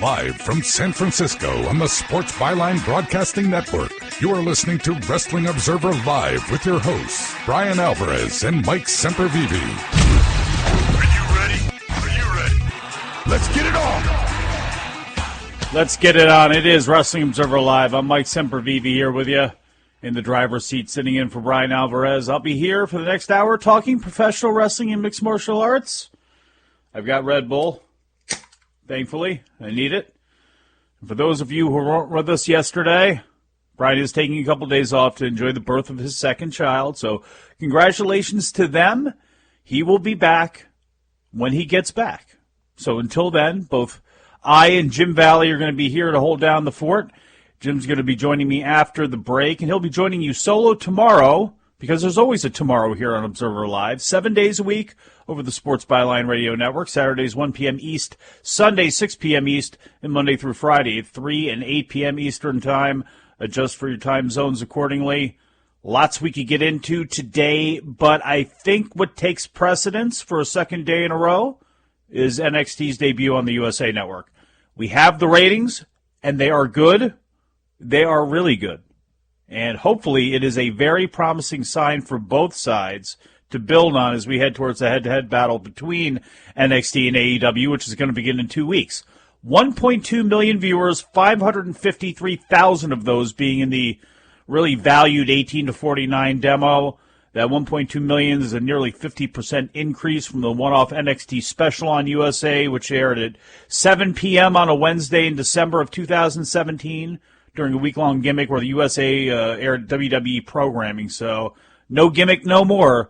Live from San Francisco on the Sports Byline Broadcasting Network, you are listening to Wrestling Observer Live with your hosts, Brian Alvarez and Mike Sempervive. Are you ready? Are you ready? Let's get it on! Let's get it on. It is Wrestling Observer Live. I'm Mike Sempervive here with you in the driver's seat, sitting in for Brian Alvarez. I'll be here for the next hour talking professional wrestling and mixed martial arts. I've got Red Bull. Thankfully, I need it. And for those of you who weren't with us yesterday, Brian is taking a couple days off to enjoy the birth of his second child. So congratulations to them. He will be back when he gets back. So until then, both I and Jim Valley are going to be here to hold down the fort. Jim's going to be joining me after the break, and he'll be joining you solo tomorrow, because there's always a tomorrow here on Observer Live, 7 days a week over the Sports Byline Radio Network, Saturdays 1 p.m. East, Sundays 6 p.m. East, and Monday through Friday 3 and 8 p.m. Eastern Time. Adjust for your time zones accordingly. Lots we could get into today, but I think what takes precedence for a second day in a row is NXT's debut on the USA Network. We have the ratings, and they are good. They are really good. And hopefully it is a very promising sign for both sides to build on as we head towards the head-to-head battle between NXT and AEW, which is going to begin in 2 weeks. 1.2 million viewers, 553,000 of those being in the really valued 18 to 49 demo. That 1.2 million is a nearly 50% increase from the one-off NXT special on USA, which aired at 7 p.m. on a Wednesday in December of 2017. During a week-long gimmick where the USA aired WWE programming. So no gimmick, no more.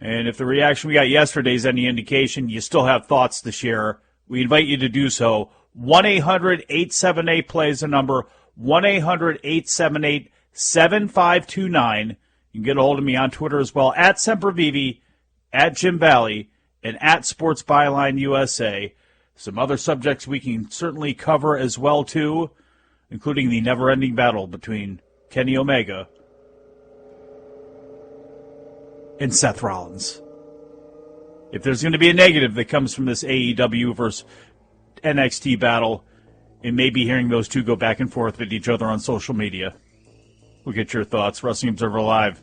And if the reaction we got yesterday is any indication, you still have thoughts to share, we invite you to do so. 1-800-878-PLAY is the number. 1-800-878-7529. You can get a hold of me on Twitter as well, at Sempervive, at Jim Valley, and at Sports Byline USA. Some other subjects we can certainly cover as well, too, including the never-ending battle between Kenny Omega and Seth Rollins. If there's going to be a negative that comes from this AEW versus NXT battle, it may be hearing those two go back and forth with each other on social media. We'll get your thoughts. Wrestling Observer Live.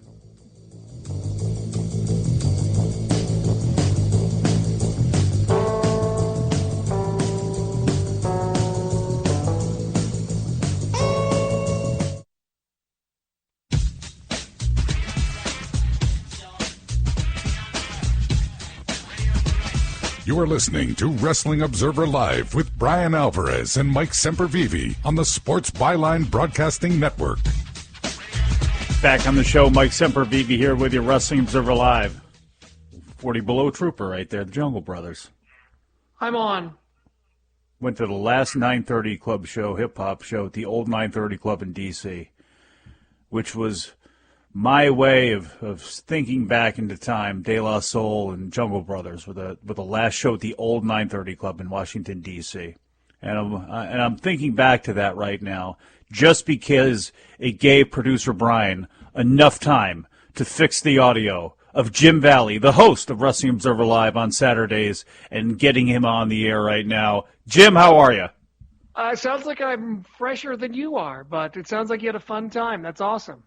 You are listening to Wrestling Observer Live with Brian Alvarez and Mike Sempervive on the Sports Byline Broadcasting Network. Back on the show, Mike Sempervive here with you, Wrestling Observer Live. 40 Below Trooper right there, the Jungle Brothers. I'm on. Went to the last 930 Club show, hip-hop show, at the old 930 Club in D.C., which was my way of thinking back into time. De La Soul and Jungle Brothers were the last show at the old 930 Club in Washington, D.C. And I'm thinking back to that right now, just because it gave producer Brian enough time to fix the audio of Jim Valley, the host of Wrestling Observer Live on Saturdays, and getting him on the air right now. Jim, how are you? Sounds like I'm fresher than you are, but it sounds like you had a fun time. That's awesome.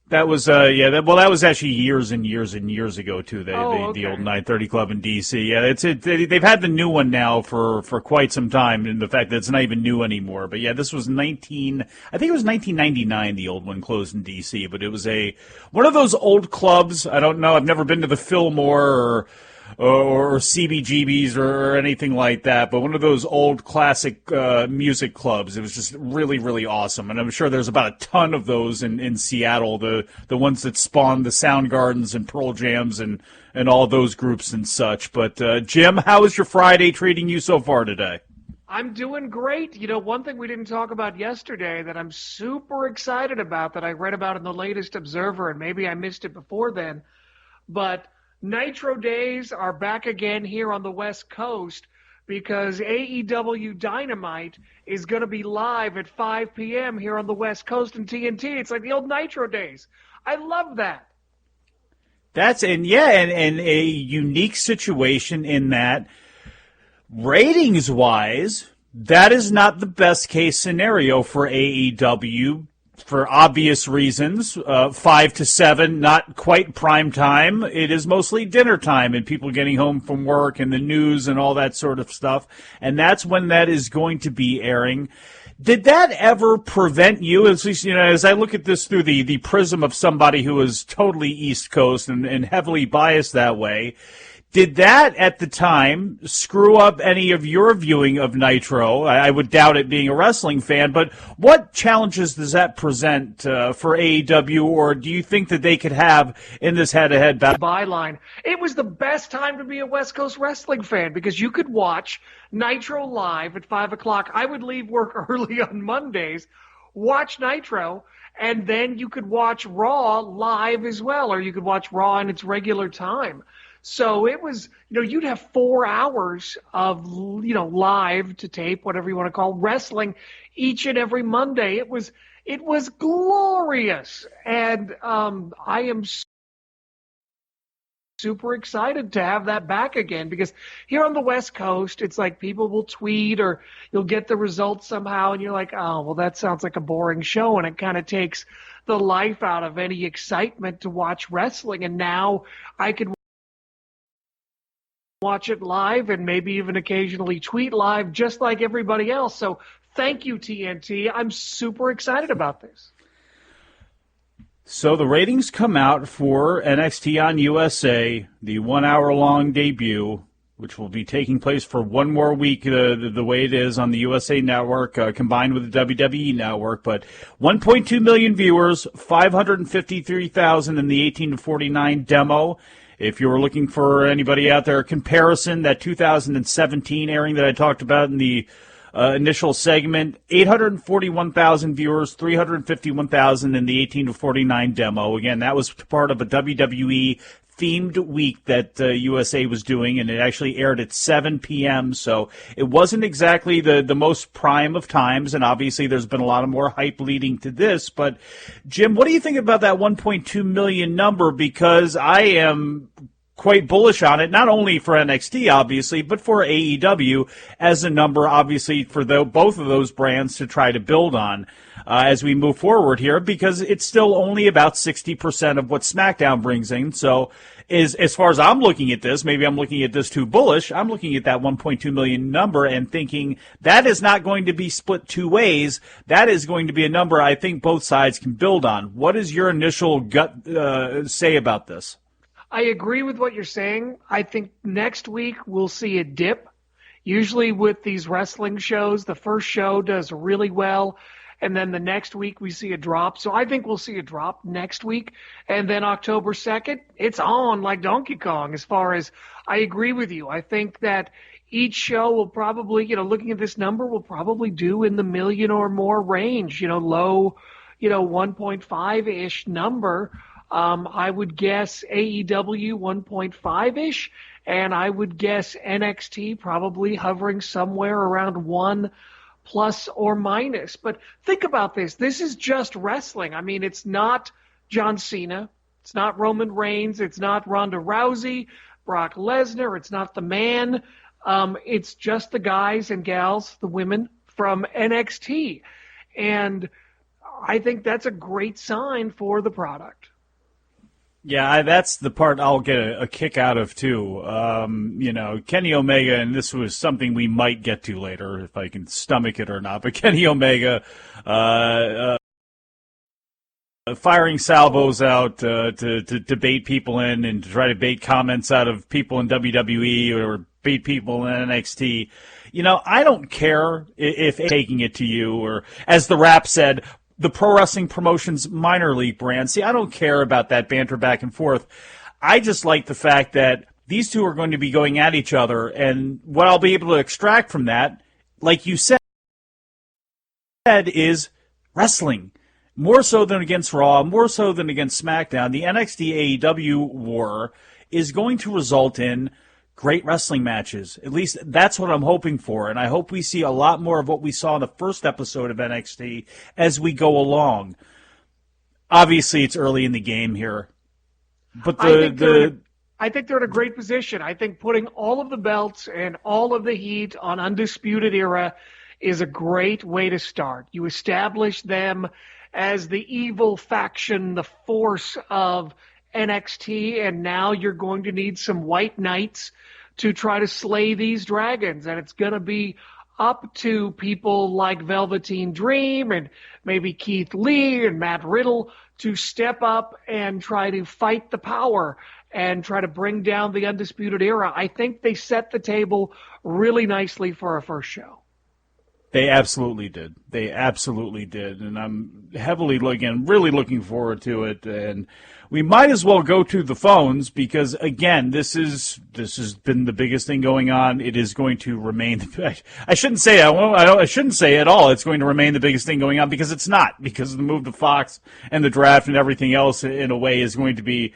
That was that was actually years and years and years ago too. The old 930 Club in DC. Yeah, they've had the new one now for quite some time, and the fact that it's not even new anymore. But yeah, this was 1999. The old one closed in DC, but it was one of those old clubs. I don't know. I've never been to the Fillmore or CBGBs or anything like that, but one of those old classic music clubs. It was just really, really awesome, and I'm sure there's about a ton of those in Seattle, the ones that spawned the Soundgardens and Pearl Jams and all those groups and such. But Jim, how is your Friday treating you so far today? I'm doing great. You know, one thing we didn't talk about yesterday that I'm super excited about that I read about in the latest Observer, and maybe I missed it before then, but Nitro Days are back again here on the West Coast because AEW Dynamite is going to be live at 5 p.m. here on the West Coast in TNT. It's like the old Nitro Days. I love that. That's and a unique situation in that ratings-wise, That is not the best case scenario for AEW for obvious reasons. 5 to 7, not quite prime time. It is mostly dinner time and people getting home from work and the news and all that sort of stuff. And that's when that is going to be airing. Did that ever prevent you, at least, as I look at this through the prism of somebody who is totally East Coast and heavily biased that way, did that at the time screw up any of your viewing of Nitro? I would doubt it being a wrestling fan, but what challenges does that present for AEW, or do you think that they could have in this head-to-head battle? Byline. It was the best time to be a West Coast wrestling fan because you could watch Nitro live at 5 o'clock. I would leave work early on Mondays, watch Nitro, and then you could watch Raw live as well, or you could watch Raw in its regular time. So it was, you'd have 4 hours of, live to tape, whatever you want to call wrestling each and every Monday. It was glorious. And I am super excited to have that back again because here on the West Coast, it's like people will tweet or you'll get the results somehow and you're like, oh, well, that sounds like a boring show. And it kind of takes the life out of any excitement to watch wrestling. And now I could watch it live and maybe even occasionally tweet live just like everybody else. So thank you, TNT. I'm super excited about this. So the ratings come out for NXT on USA, the 1 hour long debut, which will be taking place for one more week the way it is on the USA Network, combined with the WWE Network. But 1.2 million viewers, 553,000 in the 18 to 49 demo. If you were looking for anybody out there, comparison, that 2017 airing that I talked about in the initial segment, 841,000 viewers, 351,000 in the 18 to 49 demo. Again, that was part of a WWE themed week that USA was doing, and it actually aired at 7 p.m., so it wasn't exactly the most prime of times, and obviously there's been a lot of more hype leading to this. But, Jim, what do you think about that 1.2 million number? Because I am quite bullish on it, not only for NXT, obviously, but for AEW as a number, obviously, for both of those brands to try to build on as we move forward here, because it's still only about 60% of what SmackDown brings in. So as far as I'm looking at this, maybe I'm looking at this too bullish, I'm looking at that 1.2 million number and thinking that is not going to be split two ways. That is going to be a number I think both sides can build on. What is your initial gut say about this? I agree with what you're saying. I think next week we'll see a dip. Usually with these wrestling shows, the first show does really well, and then the next week we see a drop. So I think we'll see a drop next week. And then October 2nd, it's on like Donkey Kong as far as I agree with you. I think that each show will probably, looking at this number, will probably do in the million or more range, low, 1.5-ish number. I would guess AEW 1.5-ish, and I would guess NXT probably hovering somewhere around 1 plus or minus. But think about this. This is just wrestling. I mean, it's not John Cena. It's not Roman Reigns. It's not Ronda Rousey, Brock Lesnar. It's not The Man. It's just the guys and gals, the women from NXT. And I think that's a great sign for the product. Yeah, that's the part I'll get a kick out of, too. Kenny Omega, and this was something we might get to later, if I can stomach it or not, but Kenny Omega firing salvos out to bait people in and to try to bait comments out of people in WWE or bait people in NXT. I don't care if taking it to you, or as the rap said, the Pro Wrestling Promotions minor league brand. See, I don't care about that banter back and forth. I just like the fact that these two are going to be going at each other, and what I'll be able to extract from that, like you said, is wrestling. More so than against Raw, more so than against SmackDown, the NXT AEW war is going to result in great wrestling matches. At least that's what I'm hoping for, and I hope we see a lot more of what we saw in the first episode of NXT as we go along. Obviously, it's early in the game here, but I think they're in a great position. I think putting all of the belts and all of the heat on Undisputed Era is a great way to start. You establish them as the evil faction, the force of NXT, and now you're going to need some white knights to try to slay these dragons, and it's going to be up to people like Velveteen Dream and maybe Keith Lee and Matt Riddle to step up and try to fight the power and try to bring down the Undisputed Era. I think they set the table really nicely for a first show. They absolutely did. They absolutely did. And I'm really looking forward to it. And we might as well go to the phones because, again, this has been the biggest thing going on. It is going to remain. I shouldn't say it. I shouldn't say at all. It's going to remain the biggest thing going on because it's not. Because the move to Fox and the draft and everything else, in a way, is going to be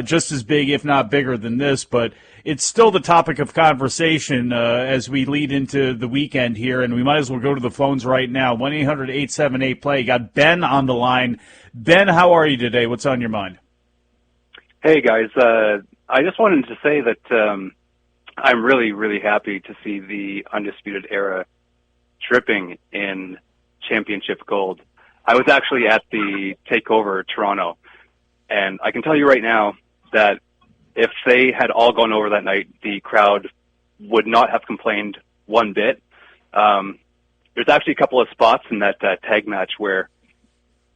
just as big, if not bigger, than this. But it's still the topic of conversation as we lead into the weekend here, and we might as well go to the phones right now. 1-800-878-PLAY. Got Ben on the line. Ben, how are you today? What's on your mind? Hey, guys. I just wanted to say that I'm really, really happy to see the Undisputed Era dripping in championship gold. I was actually at the TakeOver Toronto, and I can tell you right now that if they had all gone over that night, the crowd would not have complained one bit. There's actually a couple of spots in that tag match where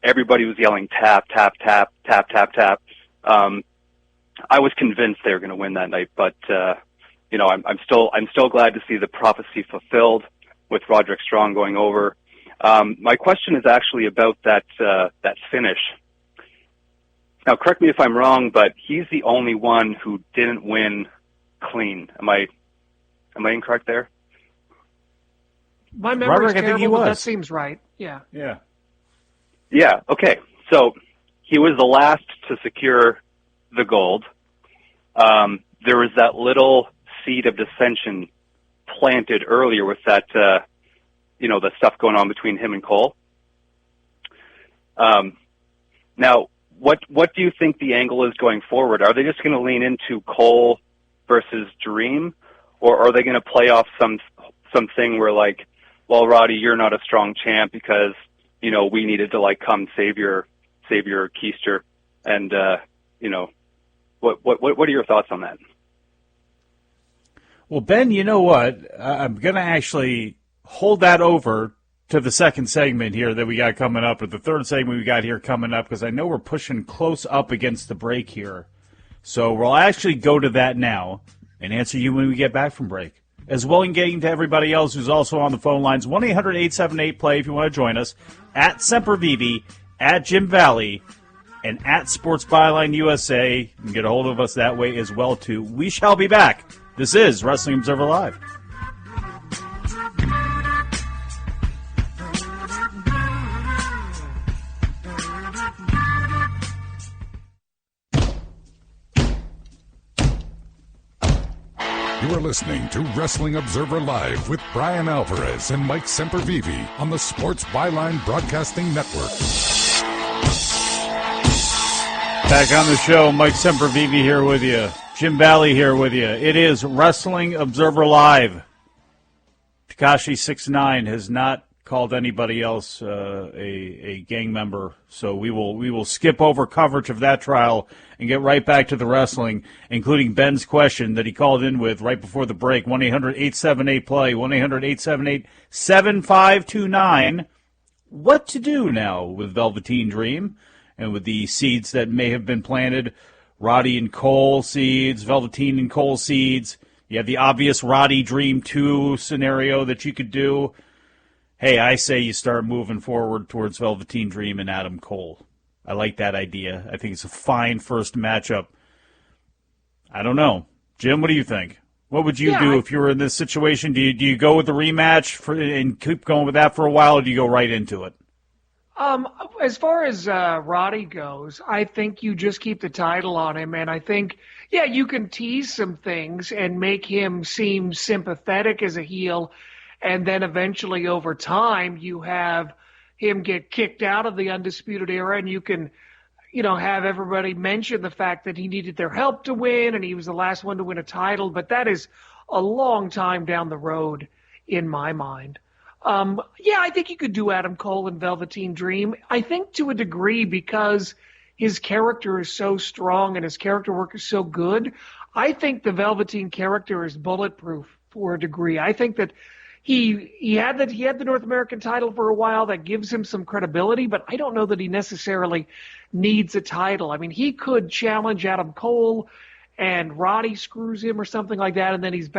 everybody was yelling tap, tap, tap, tap, tap, tap. I was convinced they were going to win that night, but I'm still glad to see the prophecy fulfilled with Roderick Strong going over. My question is actually about that finish. Now, correct me if I'm wrong, but he's the only one who didn't win clean. Am I incorrect there? My memory's terrible, but that seems right. Yeah. Yeah. Yeah, okay. So he was the last to secure the gold. There was that little seed of dissension planted earlier with that, the stuff going on between him and Cole. Now, what do you think the angle is going forward? Are they just going to lean into Cole versus Dream, or are they going to play off something where, like, well, Roddy, you're not a strong champ because we needed to come save your keister, and what are your thoughts on that? Well, Ben, you know what? I'm going to actually hold that over to the second segment here that we got coming up, or the third segment we got here coming up, because I know we're pushing close up against the break here. So we'll actually go to that now and answer you when we get back from break, as well as getting to everybody else who's also on the phone lines. 1-800-878-PLAY if you want to join us, at Sempervive, at Jim Valley, and at Sports Byline USA. You can get a hold of us that way as well, too. We shall be back. This is Wrestling Observer Live. You are listening to Wrestling Observer Live with Brian Alvarez and Mike Sempervive on the Sports Byline Broadcasting Network. Back on the show, Mike Sempervive here with you. Jim Valley here with you. It is Wrestling Observer Live. Tekashi 6ix9ine has not called anybody else a gang member, so we will skip over coverage of that trial and get right back to the wrestling, including Ben's question that he called in with right before the break. 1-800-878-PLAY, 1-800-878-7529. What to do now with Velveteen Dream and with the seeds that may have been planted? Roddy and Cole seeds, Velveteen and Cole seeds. You have the obvious Roddy Dream 2 scenario that you could do. Hey, I say you start moving forward towards Velveteen Dream and Adam Cole. I like that idea. I think it's a fine first matchup. I don't know. Jim, what do you think? What would you do if you were in this situation? Do you go with the rematch and keep going with that for a while, or do you go right into it? As far as Roddy goes, I think you just keep the title on him, and I think, you can tease some things and make him seem sympathetic as a heel, and then eventually over time you have him get kicked out of the Undisputed Era, and you can, have everybody mention the fact that he needed their help to win, and he was the last one to win a title, but that is a long time down the road in my mind. Yeah, I think you could do Adam Cole and Velveteen Dream. I think to a degree because his character is so strong and his character work is so good. I think the Velveteen character is bulletproof for a degree. I think that he had the North American title for a while. That gives him some credibility, but I don't know that he necessarily needs a title. I mean, he could challenge Adam Cole and Roddy screws him or something like that, and then he's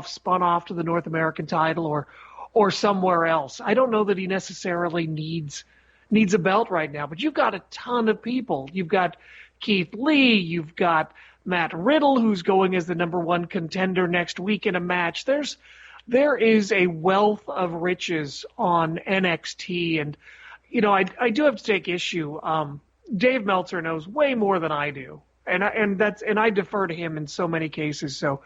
spun off to the North American title or somewhere else. I don't know that he necessarily needs a belt right now, but you've got a ton of people. You've got Keith Lee, you've got Matt Riddle, who's going as the number one contender next week in a match. There is a wealth of riches on NXT, and I do have to take issue. Dave Meltzer knows way more than I do, and I defer to him in so many cases. So,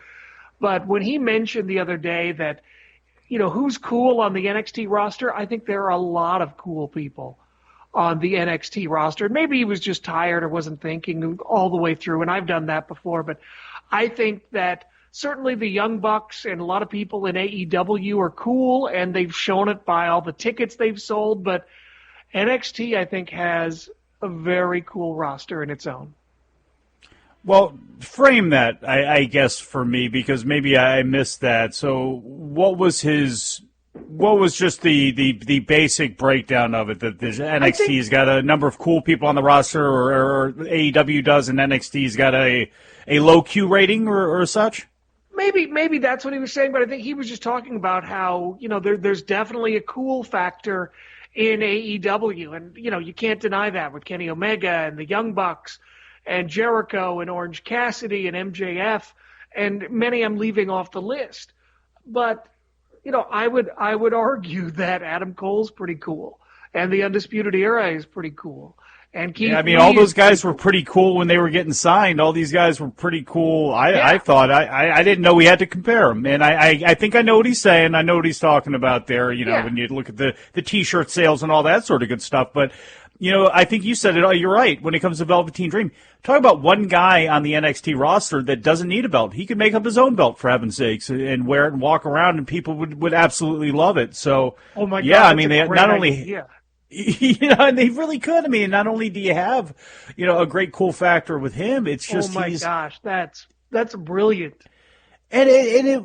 but when he mentioned the other day that who's cool on the NXT roster, I think there are a lot of cool people on the NXT roster. Maybe he was just tired or wasn't thinking all the way through, and I've done that before. But I think that certainly the Young Bucks and a lot of people in AEW are cool, and they've shown it by all the tickets they've sold. But NXT, I think, has a very cool roster in its own. Well, frame that, I guess, for me, because maybe I missed that. So what was just the basic breakdown of it? That NXT's got a number of cool people on the roster, or AEW does, and NXT's got a low Q rating or such? Maybe that's what he was saying, but I think he was just talking about how, there's definitely a cool factor in AEW, and, you can't deny that with Kenny Omega and the Young Bucks and Jericho and Orange Cassidy and MJF, and many I'm leaving off the list. But, I would argue that Adam Cole's pretty cool, and the Undisputed Era is pretty cool. And Keith Lee, all those guys were pretty cool when they were getting signed. All these guys were pretty cool. I thought I didn't know we had to compare them, and I think I know what he's saying. I know what he's talking about there. When you look at the T-shirt sales and all that sort of good stuff. But I think you said it all. You're right when it comes to Velveteen Dream. Talk about one guy on the NXT roster that doesn't need a belt. He could make up his own belt, for heaven's sakes, and wear it and walk around, and people would absolutely love it. So, oh my God, yeah, I mean, they not only. Idea. And they really could. I mean, not only do you have, a great cool factor with him, it's just gosh, that's brilliant. And it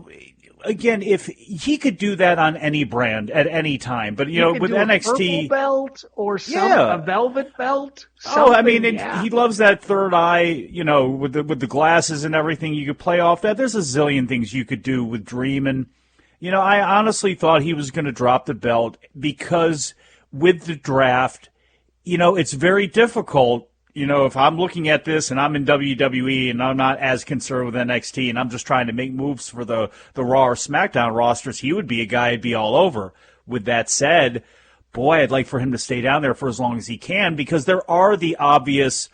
again, if he could do that on any brand at any time, but with NXT, a purple belt or a velvet belt. I mean, he loves that third eye, with the glasses and everything. You could play off that. There's a zillion things you could do with Dream, and I honestly thought he was going to drop the belt because with the draft, it's very difficult. If I'm looking at this and I'm in WWE and I'm not as concerned with NXT and I'm just trying to make moves for the Raw or SmackDown rosters, he would be a guy I'd be all over. With that said, boy, I'd like for him to stay down there for as long as he can, because there are the obvious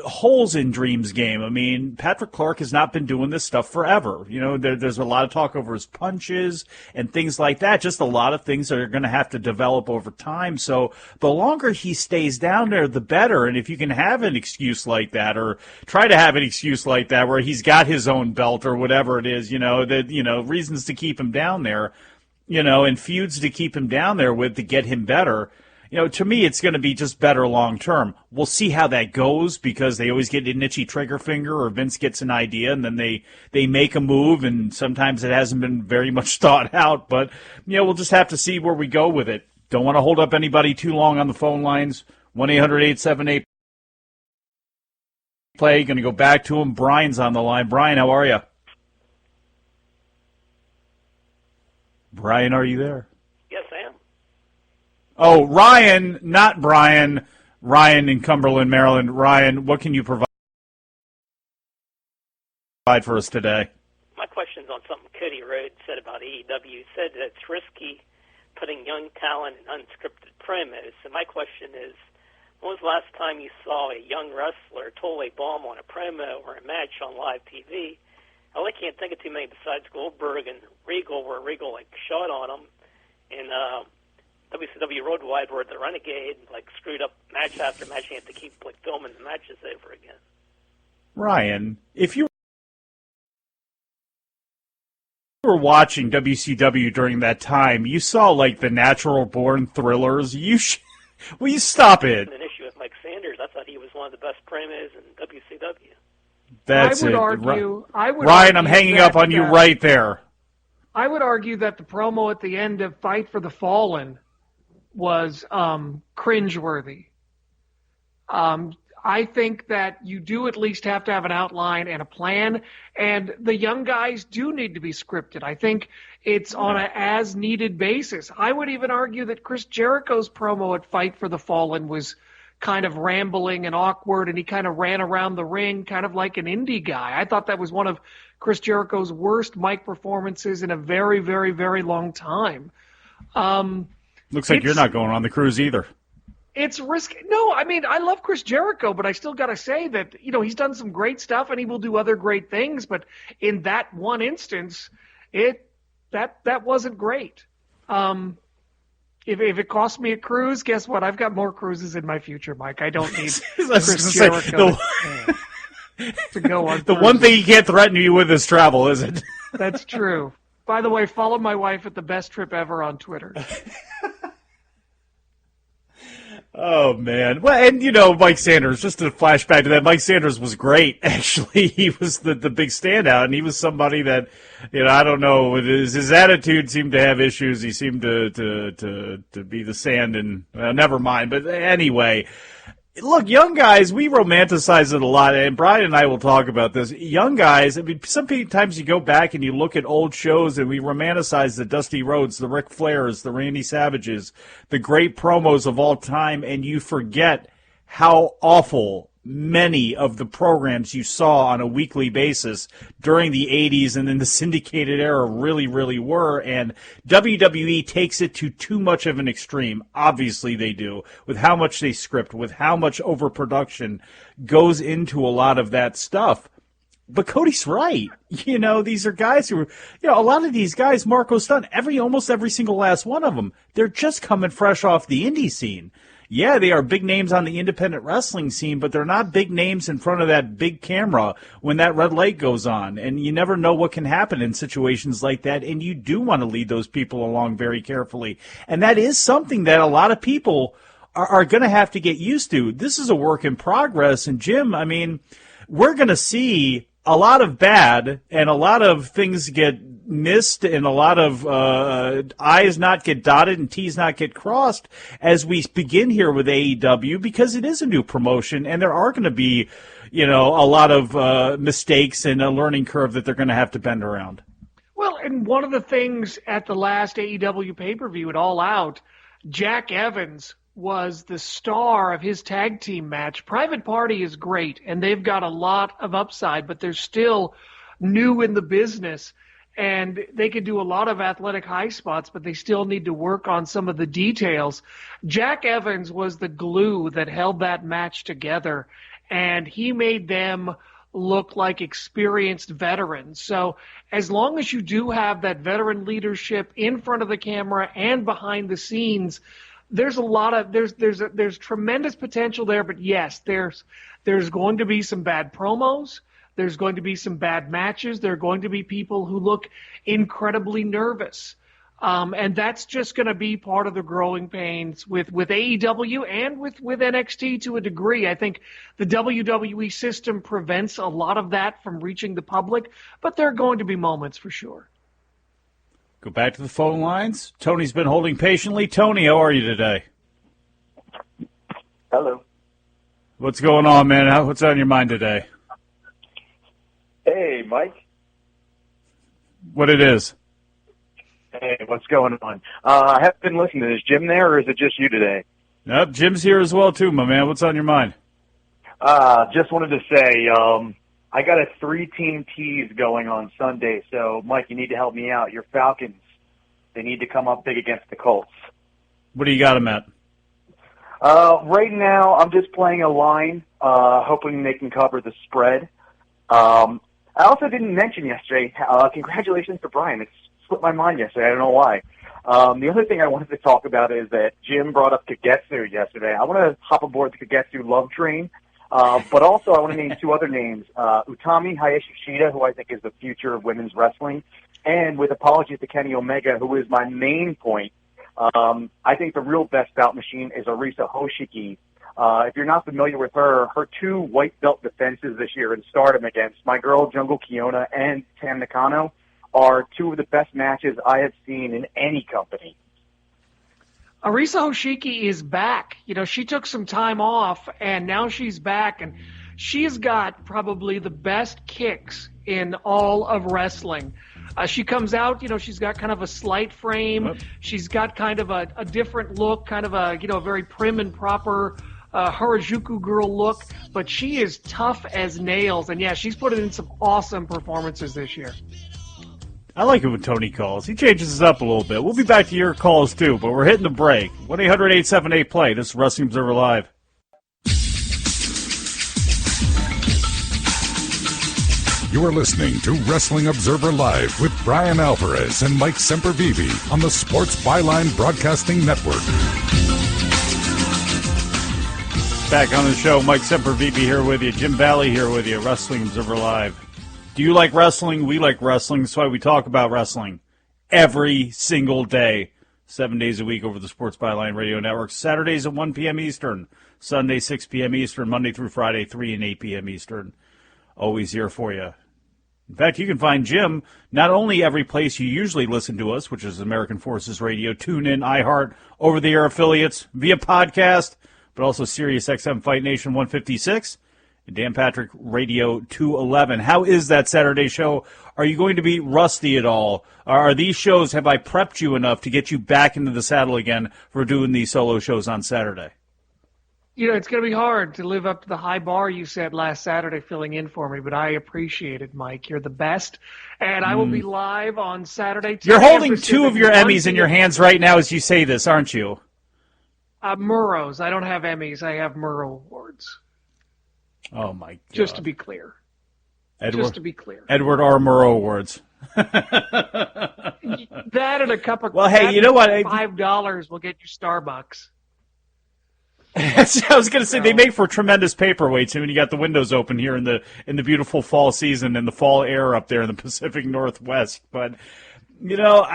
holes in Dream's game. I mean, Patrick Clark has not been doing this stuff forever. There's a lot of talk over his punches and things like that. Just a lot of things that are going to have to develop over time. So the longer he stays down there, the better. And if you can have an excuse like that, or try to have an excuse like that, where he's got his own belt or whatever it is, reasons to keep him down there, and feuds to keep him down there with to get him better. To me, it's going to be just better long term. We'll see how that goes, because they always get an itchy trigger finger, or Vince gets an idea and then they make a move, and sometimes it hasn't been very much thought out. But we'll just have to see where we go with it. Don't want to hold up anybody too long on the phone lines. 1-800-878 play. Going to go back to him. Brian's on the line. Brian, how are you? Brian, are you there? Yes, I am. Oh, Ryan, not Brian. Ryan in Cumberland, Maryland. Ryan, what can you provide for us today? My question's on something Cody Rhodes said about AEW. He said that it's risky putting young talent in unscripted promos. So my question is, when was the last time you saw a young wrestler totally bomb on a promo or a match on live TV? I really can't think of too many besides Goldberg and Regal, where Regal shot on him, and WCW Worldwide, where the Renegade screwed up match after match, and you have to keep filming the matches over again. Ryan, if you were watching WCW during that time, you saw like the Natural Born Thrillers. Will you stop it? An issue with Mike Sanders. I thought he was one of the best promos in WCW. That's I would it. argue. Ryan, I'm hanging up on you right there. I would argue that the promo at the end of Fight for the Fallen was cringeworthy. I think that you do at least have to have an outline and a plan, and the young guys do need to be scripted. I think it's on an as-needed basis. I would even argue that Chris Jericho's promo at Fight for the Fallen was kind of rambling and awkward, and he kind of ran around the ring kind of like an indie guy. I thought that was one of Chris Jericho's worst mic performances in a very, very, very long time. Looks like you're not going on the cruise either. It's risky. No, I mean, I love Chris Jericho, but I still got to say that, he's done some great stuff and he will do other great things. But in that one instance, that wasn't great. If it costs me a cruise, guess what? I've got more cruises in my future, Mike. I don't need Chris Jericho to go on. The one thing he can't threaten you with is travel, is it? That's true. By the way, follow my wife at the best trip ever on Twitter. Oh, man. Well, and, Mike Sanders, just a flashback to that, Mike Sanders was great, actually. He was the big standout, and he was somebody that, I don't know, his attitude seemed to have issues. He seemed to be the sand, and never mind. But anyway, look, young guys, we romanticize it a lot, and Brian and I will talk about this. Young guys, I mean, sometimes you go back and you look at old shows and we romanticize the Dusty Rhodes, the Ric Flairs, the Randy Savages, the great promos of all time, and you forget how awful many of the programs you saw on a weekly basis during the 80s and in the syndicated era really, really were. And WWE takes it to too much of an extreme. Obviously they do, with how much they script, with how much overproduction goes into a lot of that stuff. But Cody's right. These are guys who, a lot of these guys, Marco Stunt, almost every single last one of them, they're just coming fresh off the indie scene. Yeah, they are big names on the independent wrestling scene, but they're not big names in front of that big camera when that red light goes on. And you never know what can happen in situations like that, and you do want to lead those people along very carefully. And that is something that a lot of people are going to have to get used to. This is a work in progress, and Jim, I mean, we're going to see a lot of bad and a lot of things get missed and a lot of I's not get dotted and T's not get crossed as we begin here with AEW, because it is a new promotion and there are going to be, a lot of mistakes and a learning curve that they're going to have to bend around. Well, and one of the things at the last AEW pay-per-view at All Out, Jack Evans was the star of his tag team match. Private Party is great, and they've got a lot of upside, but they're still new in the business, and they could do a lot of athletic high spots, but they still need to work on some of the details. Jack Evans was the glue that held that match together, and he made them look like experienced veterans. So as long as you do have that veteran leadership in front of the camera and behind the scenes, there's tremendous potential there. But yes, there's going to be some bad promos. There's going to be some bad matches. There are going to be people who look incredibly nervous. And that's just going to be part of the growing pains with AEW and with NXT to a degree. I think the WWE system prevents a lot of that from reaching the public, but there are going to be moments for sure. Go back to the phone lines. Tony's been holding patiently. Tony, how are you today? Hello. What's going on, man? What's on your mind today? Hey, Mike. What it is? Hey, what's going on? I haven't been listening. Is Jim there, or is it just you today? Nope, Jim's here as well, too, my man. What's on your mind? Just wanted to say, I got a 3-team tease going on Sunday, so, Mike, you need to help me out. Your Falcons, they need to come up big against the Colts. What do you got them at? Right now, I'm just playing a line, hoping they can cover the spread. I also didn't mention yesterday, congratulations to Brian. It slipped my mind yesterday. I don't know why. The other thing I wanted to talk about is that Jim brought up Kagetsu yesterday. I want to hop aboard the Kagetsu love train, but also I want to name two other names, Utami Hayashishida, who I think is the future of women's wrestling, And with apologies to Kenny Omega, who is my main point, I think the real best bout machine is Arisa Hoshiki. If you're not familiar with her, her 2 white belt defenses this year in Stardom against my girl Jungle Kiona and Tam Nakano are 2 of the best matches I have seen in any company. Arisa Hoshiki is back. You know, she took some time off, and now she's back, and she's got probably the best kicks in all of wrestling. She comes out, you know, she's got kind of a slight frame. She's got kind of a different look, kind of a, you know, very prim and proper Harajuku girl look, but she is tough as nails. And, yeah, she's putting in some awesome performances this year. I like it when Tony calls. He changes us up a little bit. We'll be back to your calls, too, but we're hitting the break. 1-800-878-PLAY. This is Wrestling Observer Live. You are listening to Wrestling Observer Live with Brian Alvarez and Mike Sempervive on the Sports Byline Broadcasting Network. Back on the show, Mike Sempervive here with you, Jim Valley here with you, Wrestling Observer Live. Do you like wrestling? We like wrestling. That's why we talk about wrestling every single day, 7 days a week over the Sports Byline Radio Network. Saturdays at 1 p.m. Eastern, Sunday 6 p.m. Eastern, Monday through Friday 3 and 8 p.m. Eastern. Always here for you. In fact, you can find Jim not only every place you usually listen to us, which is American Forces Radio, TuneIn, iHeart, over-the-air affiliates, via podcast, but also Sirius XM Fight Nation 156 and Dan Patrick Radio 211. How is that Saturday show? Are you going to be rusty at all? Are these shows, have I prepped you enough to get you back into the saddle again for doing these solo shows on Saturday? You know, it's going to be hard to live up to the high bar you set last Saturday filling in for me, but I appreciate it, Mike. You're the best. And I will be live on Saturday. You're holding 2 of your Emmys in your hands right now as you say this, aren't you? Murrows. I don't have Emmys. I have Murrow Awards. Oh, my God. Just to be clear. Just to be clear. Edward R. Murrow Awards. That and a cup of well, hey, you know what? $5 will get you Starbucks. I was going to say they make for tremendous paperweights, and when you got the windows open here in the beautiful fall season and the fall air up there in the Pacific Northwest. But you know,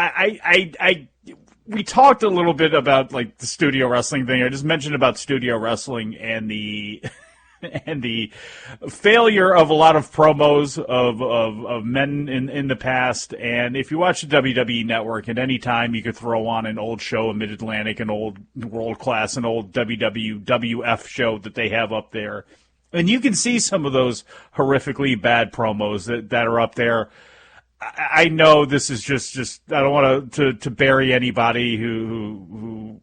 we talked a little bit about like the studio wrestling thing. I just mentioned about studio wrestling and the and the failure of a lot of promos of men in the past. And if you watch the WWE Network at any time, you could throw on an old show, a Mid-Atlantic, an old World Class, an old WWF show that they have up there. And you can see some of those horrifically bad promos that are up there. I know this is just I don't want to bury anybody who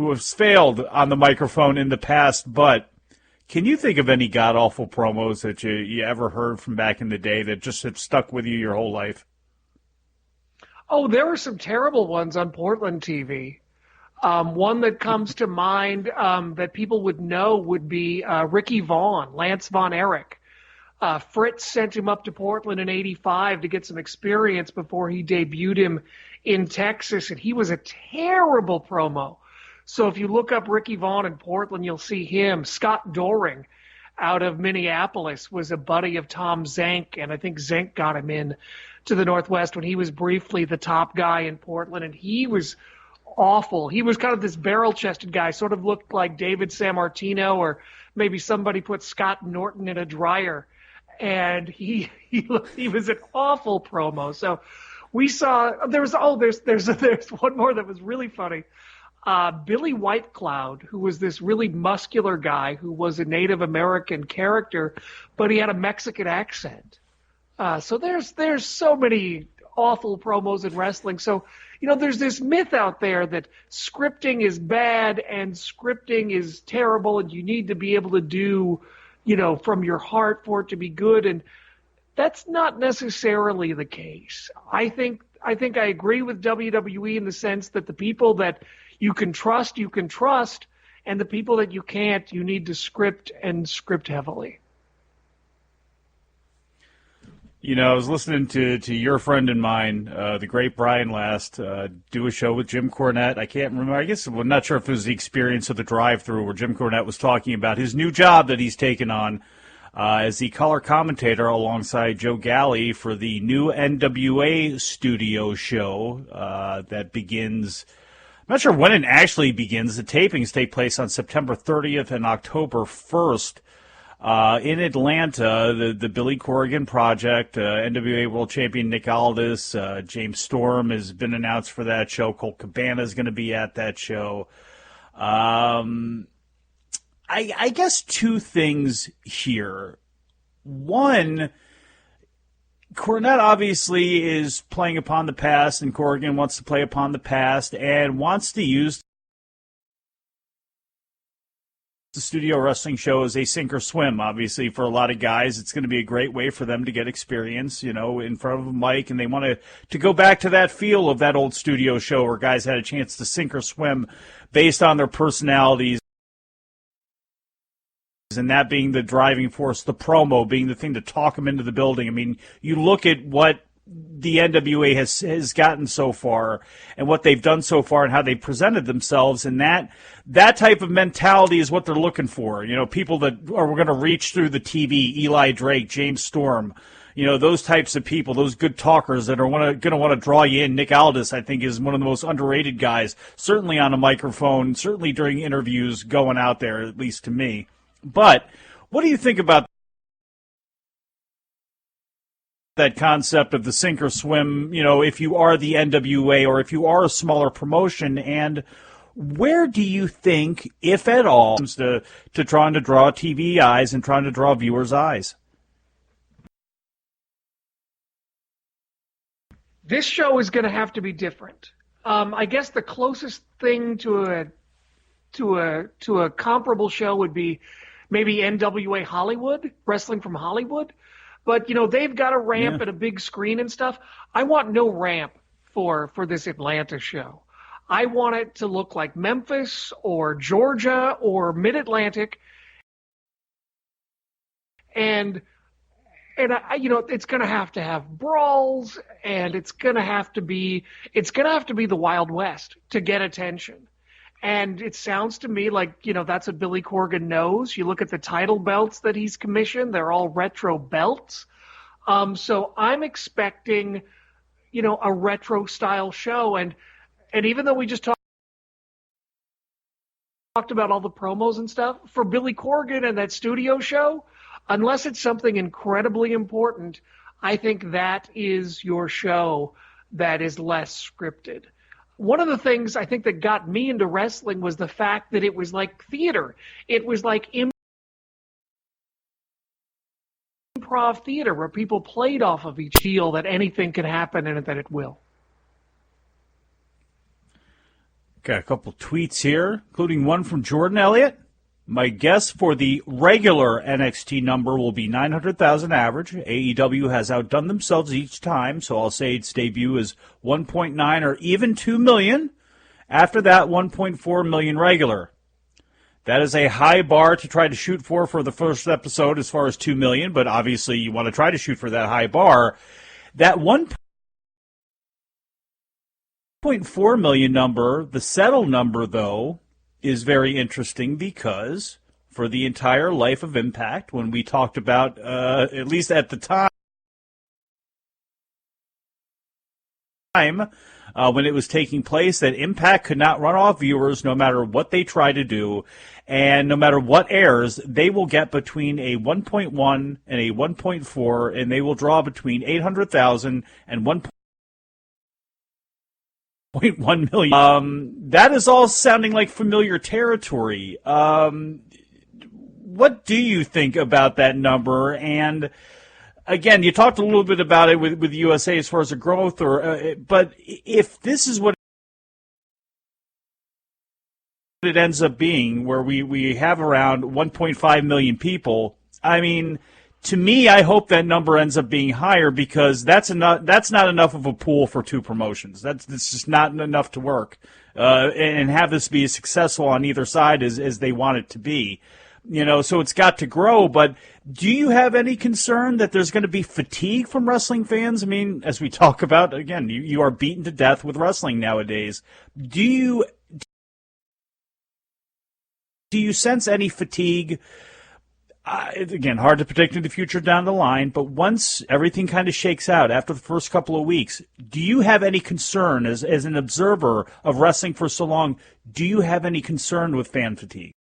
has failed on the microphone in the past, but can you think of any god-awful promos that you ever heard from back in the day that just have stuck with you your whole life? Oh, there were some terrible ones on Portland TV. One that comes to mind that people would know would be Ricky Vaughn, Lance Von Erich. Fritz sent him up to Portland in '85 to get some experience before he debuted him in Texas, and he was a terrible promo. So if you look up Ricky Vaughn in Portland, you'll see him. Scott Doring out of Minneapolis was a buddy of Tom Zank, and I think Zank got him in to the Northwest when he was briefly the top guy in Portland, and he was awful. He was kind of this barrel-chested guy, sort of looked like David Sammartino, or maybe somebody put Scott Norton in a dryer, and he was an awful promo. So we saw there's one more that was really funny. Billy Whitecloud, who was this really muscular guy who was a Native American character, but he had a Mexican accent. So there's so many awful promos in wrestling. So, you know, there's this myth out there that scripting is bad and scripting is terrible and you need to be able to do, you know, from your heart for it to be good. And that's not necessarily the case. I think I agree with WWE in the sense that the people that you can trust, and the people that you can't, you need to script heavily. You know, I was listening to your friend and mine, the great Brian Last, do a show with Jim Cornette. I can't remember. I guess I'm not sure if it was the Experience of the Drive-Thru where Jim Cornette was talking about his new job that he's taken on as the color commentator alongside Joe Galley for the new NWA studio show that begins. I'm not sure when it actually begins. The tapings take place on September 30th and October 1st. In Atlanta, the Billy Corrigan Project, NWA World Champion Nick Aldis, James Storm has been announced for that show. Colt Cabana is going to be at that show. I guess two things here. One, Cornette obviously is playing upon the past, and Corrigan wants to play upon the past and wants to use the studio wrestling show as a sink or swim. Obviously, for a lot of guys, it's going to be a great way for them to get experience, in front of a mic, and they want to go back to that feel of that old studio show where guys had a chance to sink or swim based on their personalities, and that being the driving force, the promo being the thing to talk them into the building. I mean, you look at what the NWA has gotten so far and what they've done so far and how they presented themselves, and that type of mentality is what they're looking for. People that are going to reach through the TV, Eli Drake, James Storm, those types of people, those good talkers that are going to want to draw you in. Nick Aldis, I think, is one of the most underrated guys, certainly on a microphone, certainly during interviews going out there, at least to me. But what do you think about that concept of the sink or swim, if you are the NWA or if you are a smaller promotion, and where do you think, if at all, comes to trying to draw TV eyes and trying to draw viewers' eyes? This show is going to have to be different. I guess the closest thing to a comparable show would be maybe NWA Hollywood, Wrestling from Hollywood. But, they've got a ramp and a big screen and stuff. I want no ramp for this Atlanta show. I want it to look like Memphis or Georgia or Mid-Atlantic. And it's going to have brawls, and it's going to have to be the Wild West to get attention. And it sounds to me like, that's what Billy Corgan knows. You look at the title belts that he's commissioned, they're all retro belts. So I'm expecting, a retro style show. And even though we just talked about all the promos and stuff, for Billy Corgan and that studio show, unless it's something incredibly important, I think that is your show that is less scripted. One of the things I think that got me into wrestling was the fact that it was like theater. It was like improv theater where people played off of each deal that anything can happen and that it will. Got a couple tweets here, including one from Jordan Elliott. My guess for the regular NXT number will be 900,000 average. AEW has outdone themselves each time, so I'll say its debut is 1.9 or even 2 million. After that, 1.4 million regular. That is a high bar to try to shoot for the first episode as far as 2 million, but obviously you want to try to shoot for that high bar. That 1.4 million number, the settle number, though, is very interesting because for the entire life of Impact, when we talked about, at least at the time, when it was taking place, that Impact could not run off viewers no matter what they try to do, and no matter what airs, they will get between a 1.1 and a 1.4, and they will draw between 800,000 and 1.1 million. That is all sounding like familiar territory. What do you think about that number? And again, you talked a little bit about it with USA as far as the growth, but if this is what it ends up being, where we have around 1.5 million people, I mean, to me, I hope that number ends up being higher because that's not enough of a pool for two promotions. That's just not enough to work and have this be as successful on either side as they want it to be. So it's got to grow. But do you have any concern that there's going to be fatigue from wrestling fans? I mean, as we talk about, again, you are beaten to death with wrestling nowadays. Do you sense any fatigue? It's, again, hard to predict in the future down the line, but once everything kind of shakes out after the first couple of weeks, do you have any concern, as an observer of wrestling for so long, do you have any concern with fan fatigue?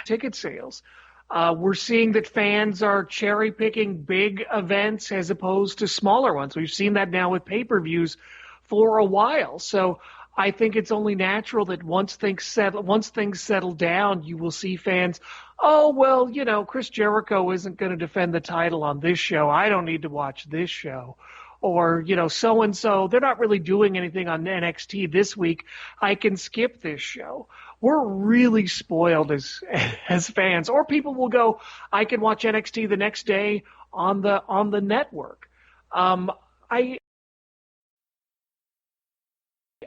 Ticket sales. We're seeing that fans are cherry-picking big events as opposed to smaller ones. We've seen that now with pay-per-views for a while. So I think it's only natural that once things settle down, you will see fans, oh, well, Chris Jericho isn't going to defend the title on this show. I don't need to watch this show. Or, so-and-so, they're not really doing anything on NXT this week. I can skip this show. We're really spoiled as fans. Or people will go, I can watch NXT the next day on the network.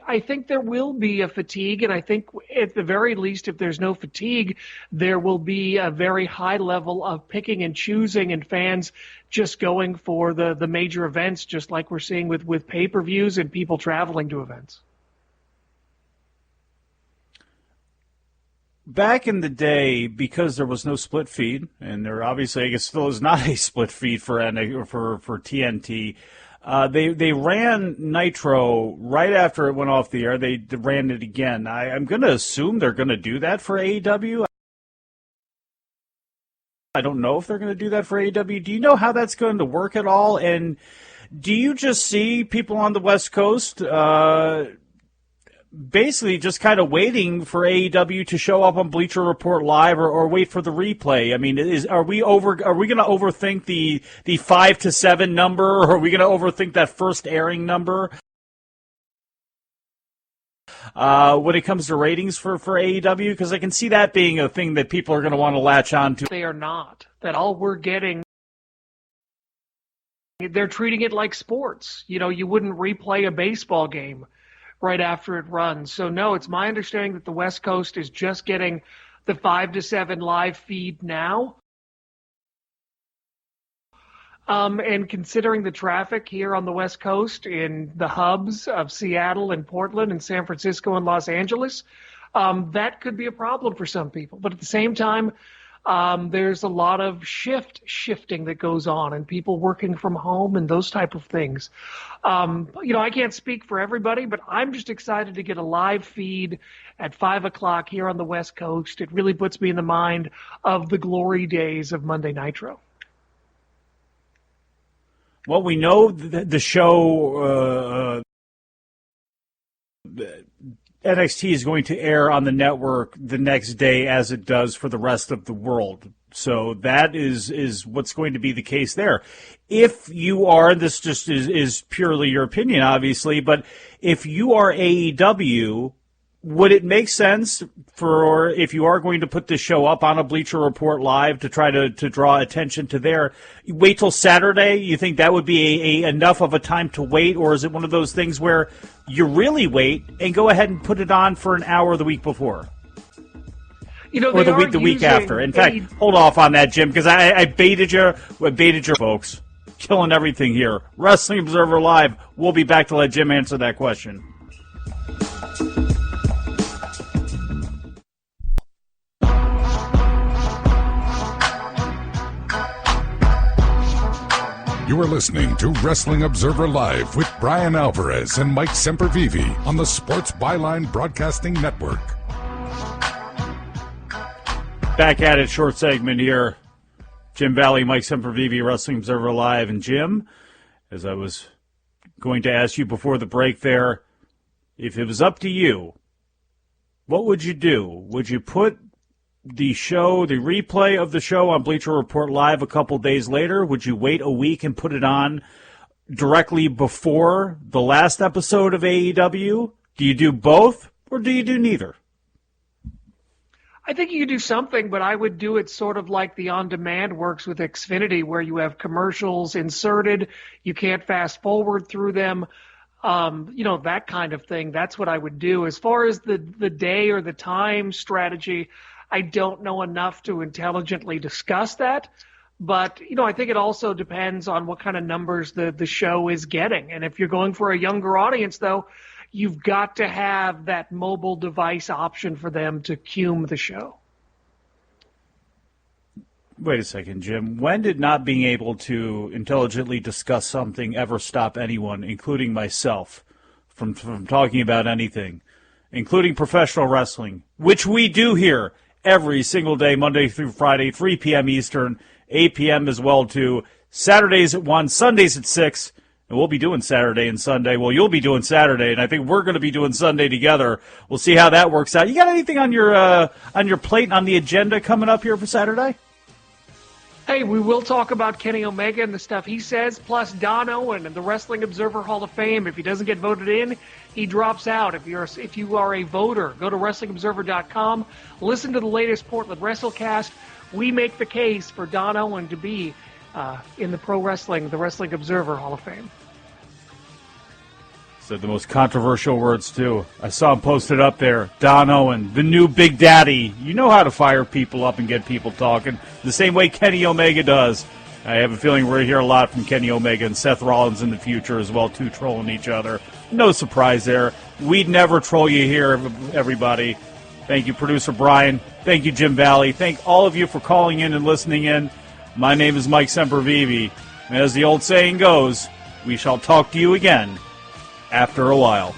I think there will be a fatigue, and I think at the very least, if there's no fatigue, there will be a very high level of picking and choosing, and fans just going for the major events, just like we're seeing with pay-per-views and people traveling to events. Back in the day, because there was no split feed, and there obviously, I guess, still is not a split feed for TNT. They ran Nitro right after it went off the air. They ran it again. I'm going to assume they're going to do that for AEW. I don't know if they're going to do that for AEW. Do you know how that's going to work at all? And do you just see people on the West Coast basically just kind of waiting for AEW to show up on Bleacher Report Live or wait for the replay? I mean, are we going to overthink the 5 to 7 number, or are we going to overthink that first airing number? When it comes to ratings for AEW, because I can see that being a thing that people are going to want to latch on to. They are not. That all we're getting, they're treating it like sports. You wouldn't replay a baseball game right after it runs. So no, it's my understanding that the West Coast is just getting the 5 to 7 live feed now. And considering the traffic here on the West Coast in the hubs of Seattle and Portland and San Francisco and Los Angeles, that could be a problem for some people. But at the same time, there's a lot of shifting that goes on and people working from home and those type of things. I can't speak for everybody, but I'm just excited to get a live feed at 5 o'clock here on the West Coast. It really puts me in the mind of the glory days of Monday Nitro. Well, we know the show NXT is going to air on the network the next day as it does for the rest of the world. So that is what's going to be the case there. If you are, this just is purely your opinion, obviously, but if you are AEW, would it make sense for, if you are going to put this show up on a Bleacher Report Live to try to draw attention to there, wait till Saturday? You think that would be enough of a time to wait, or is it one of those things where you really wait and go ahead and put it on for an hour the week before? Or the week after. In fact, hold off on that, Jim, because I baited you. I baited you, folks. Killing everything here. Wrestling Observer Live. We'll be back to let Jim answer that question. You are listening to Wrestling Observer Live with Brian Alvarez and Mike Sempervive on the Sports Byline Broadcasting Network. Back at it, short segment here. Jim Valley, Mike Sempervive, Wrestling Observer Live. And Jim, as I was going to ask you before the break there, if it was up to you, what would you do? Would you put the replay of the show on Bleacher Report Live a couple days later? Would you wait a week and put it on directly before the last episode of AEW? Do you do both, or do you do neither? I think you could do something, but I would do it sort of like the on-demand works with Xfinity, where you have commercials inserted, you can't fast forward through them, that kind of thing. That's what I would do. As far as the day or the time strategy, I don't know enough to intelligently discuss that. But, I think it also depends on what kind of numbers the show is getting. And if you're going for a younger audience, though, you've got to have that mobile device option for them to cume the show. Wait a second, Jim. When did not being able to intelligently discuss something ever stop anyone, including myself, from talking about anything, including professional wrestling, which we do here every single day, Monday through Friday, 3 p.m. Eastern, 8 p.m. as well, too. Saturdays at 1, Sundays at 6, and we'll be doing Saturday and Sunday. Well, you'll be doing Saturday, and I think we're going to be doing Sunday together. We'll see how that works out. You got anything on your plate and on the agenda coming up here for Saturday? Hey, we will talk about Kenny Omega and the stuff he says, plus Don Owen and the Wrestling Observer Hall of Fame. If he doesn't get voted in, he drops out. If you are a voter, go to WrestlingObserver.com. Listen to the latest Portland WrestleCast. We make the case for Don Owen to be in the the Wrestling Observer Hall of Fame. Said the most controversial words, too. I saw him posted up there. Don Owen, the new Big Daddy. You know how to fire people up and get people talking, the same way Kenny Omega does. I have a feeling we're going to hear a lot from Kenny Omega and Seth Rollins in the future as well, too, trolling each other. No surprise there. We'd never troll you here, everybody. Thank you, Producer Brian. Thank you, Jim Valley. Thank all of you for calling in and listening in. My name is Mike Sempervive. And as the old saying goes, we shall talk to you again after a while.